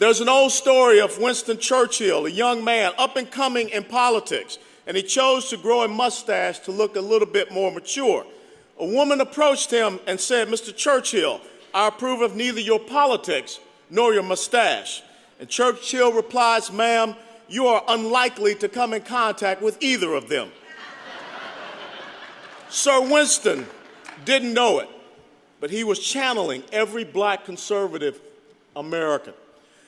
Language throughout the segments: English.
There's an old story of Winston Churchill, a young man up and coming in politics, and he chose to grow a mustache to look a little bit more mature. A woman approached him and said, "Mr. Churchill, I approve of neither your politics nor your mustache." And Churchill replies, "Ma'am, you are unlikely to come in contact with either of them." Sir Winston didn't know it, but he was channeling every black conservative American.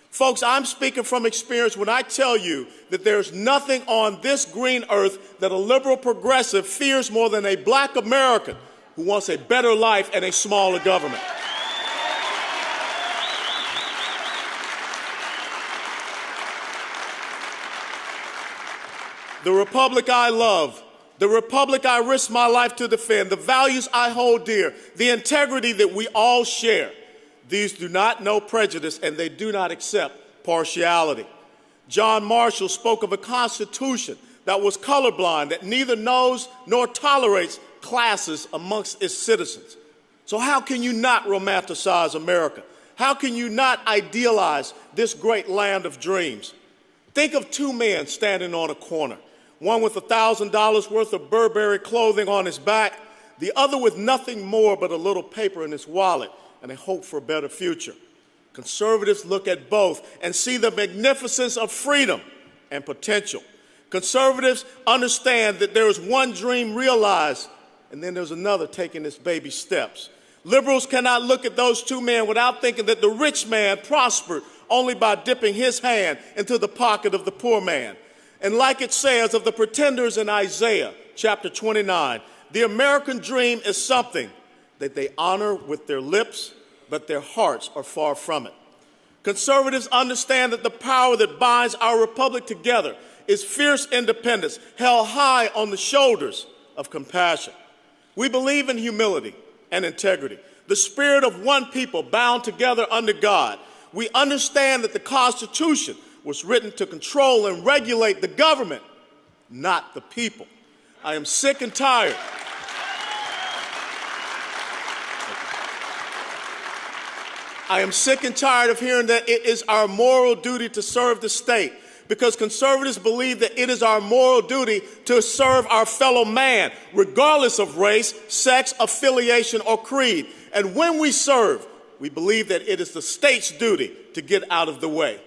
Folks, I'm speaking from experience when I tell you that there's nothing on this green earth that a liberal progressive fears more than a black American who wants a better life and a smaller government. The republic I love, the republic I risk my life to defend, the values I hold dear, the integrity that we all share, these do not know prejudice and they do not accept partiality. John Marshall spoke of a constitution that was colorblind, that neither knows nor tolerates classes amongst its citizens. So how can you not romanticize America? How can you not idealize this great land of dreams? Think of two men standing on a corner, one with $1,000 worth of Burberry clothing on his back, the other with nothing more but a little paper in his wallet and a hope for a better future. Conservatives look at both and see the magnificence of freedom and potential. Conservatives understand that there is one dream realized and then there's another taking its baby steps. Liberals cannot look at those two men without thinking that the rich man prospered only by dipping his hand into the pocket of the poor man. And like it says of the pretenders in Isaiah chapter 29, the American dream is something that they honor with their lips, but their hearts are far from it. Conservatives understand that the power that binds our republic together is fierce independence held high on the shoulders of compassion. We believe in humility and integrity, the spirit of one people bound together under God. We understand that the Constitution was written to control and regulate the government, not the people. I am sick and tired. I am sick and tired of hearing that it is our moral duty to serve the state, because conservatives believe that it is our moral duty to serve our fellow man, regardless of race, sex, affiliation, or creed. And when we serve, we believe that it is the state's duty to get out of the way.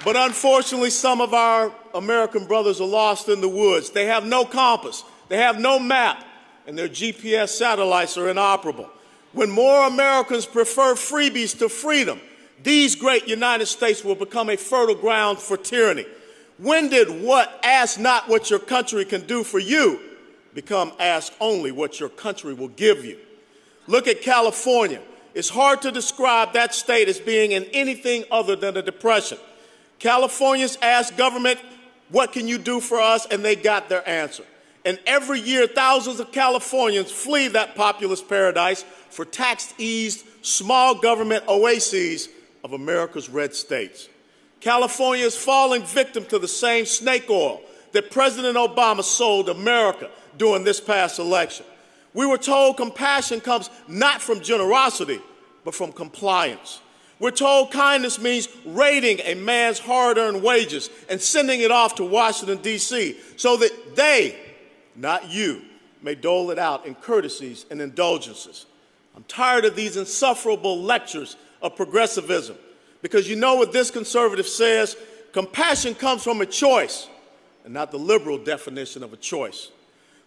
But unfortunately, some of our American brothers are lost in the woods. They have no compass, they have no map, and their GPS satellites are inoperable. When more Americans prefer freebies to freedom, these great United States will become a fertile ground for tyranny. When did ask not what your country can do for you become ask only what your country will give you? Look at California. It's hard to describe that state as being in anything other than a depression. Californians asked government, "What can you do for us?" and they got their answer. And every year, thousands of Californians flee that populous paradise for tax-eased, small government oases of America's red states. California is falling victim to the same snake oil that President Obama sold America during this past election. We were told compassion comes not from generosity, but from compliance. We're told kindness means raiding a man's hard-earned wages and sending it off to Washington, D.C., so that they, not you, may dole it out in courtesies and indulgences. I'm tired of these insufferable lectures of progressivism, because you know what this conservative says? Compassion comes from a choice, and not the liberal definition of a choice.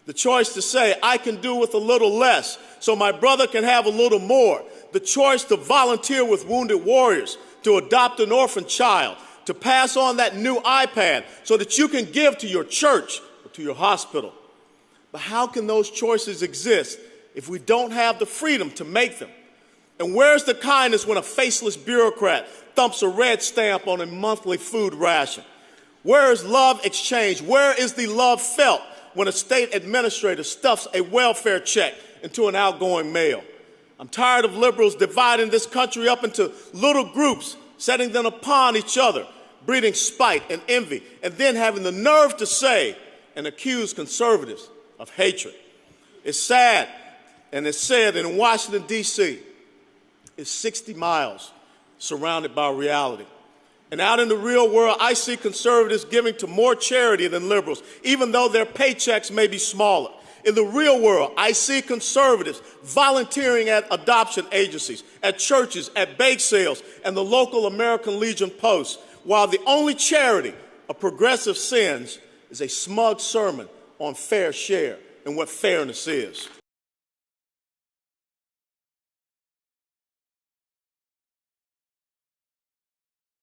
The choice to say, I can do with a little less so my brother can have a little more. The choice to volunteer with wounded warriors, to adopt an orphan child, to pass on that new iPad so that you can give to your church or to your hospital. But how can those choices exist if we don't have the freedom to make them? And where's the kindness when a faceless bureaucrat thumps a red stamp on a monthly food ration? Where is love exchanged? Where is the love felt when a state administrator stuffs a welfare check into an outgoing mail? I'm tired of liberals dividing this country up into little groups, setting them upon each other, breeding spite and envy, and then having the nerve to say and accuse conservatives of hatred. It's sad, and it's said in Washington, D.C., is 60 miles surrounded by reality. And out in the real world, I see conservatives giving to more charity than liberals, even though their paychecks may be smaller. In the real world, I see conservatives volunteering at adoption agencies, at churches, at bake sales, and the local American Legion Post, while the only charity a progressive sends is a smug sermon on fair share and what fairness is.